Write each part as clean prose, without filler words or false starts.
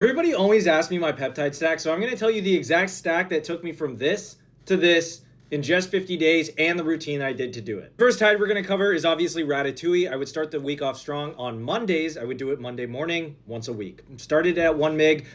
Everybody always asks me my peptide stack, so I'm going to tell you the exact stack that took me from this to this in just 50 days and the routine I did to do it. First tide we're going to cover is obviously Ratatouille. I would start the week off strong on Mondays. I would do it Monday morning once a week. Started at 1 mg,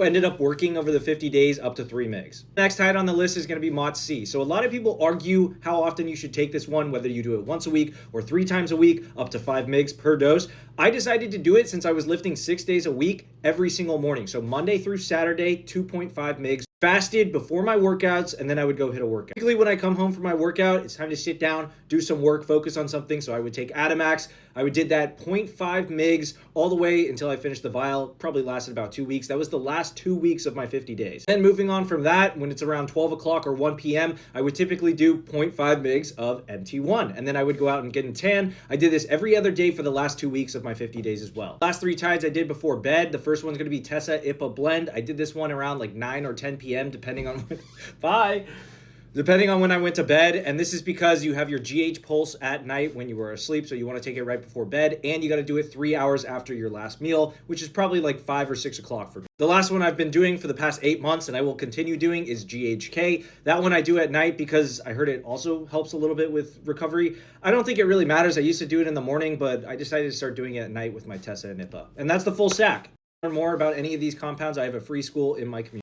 ended up working over the 50 days up to 3 mgs. Next tide on the list is going to be Mot C. So a lot of people argue how often you should take this one, whether you do it once a week or 3 times a week, up to 5 mgs per dose. I decided to do it since I was lifting 6 days a week every single morning. So Monday through Saturday, 2.5 mgs. Fasted before my workouts, and then I would go hit a workout. Typically when I come home from my workout, it's time to sit down, do some work, focus on something. So I would take Atomax. I would did that 0.5 mgs all the way until I finished the vial. Probably lasted about 2 weeks. That was the last 2 weeks of my 50 days. Then moving on from that, when it's around 12 o'clock or 1 p.m., I would typically do 0.5 mgs of MT1. And then I would go out and get a tan. I did this every other day for the last 2 weeks of my 50 days as well. Last 3 tides I did before bed. The first one's going to be Tessa IPA blend. I did this one around like 9 or 10 p.m. depending on depending on when I went to bed. And this is because you have your GH pulse at night when you were asleep, so you want to take it right before bed, and you got to do it 3 hours after your last meal, which is probably like 5 or 6 o'clock for me. The last one I've been doing for the past 8 months, and I will continue doing, is GHK. That one I do at night because I heard it also helps a little bit with recovery. I don't think it really matters. I used to do it in the morning, but I decided to start doing it at night with my Tessa and IPA. And that's the full stack. To learn more about any of these compounds, I have a free school in my community.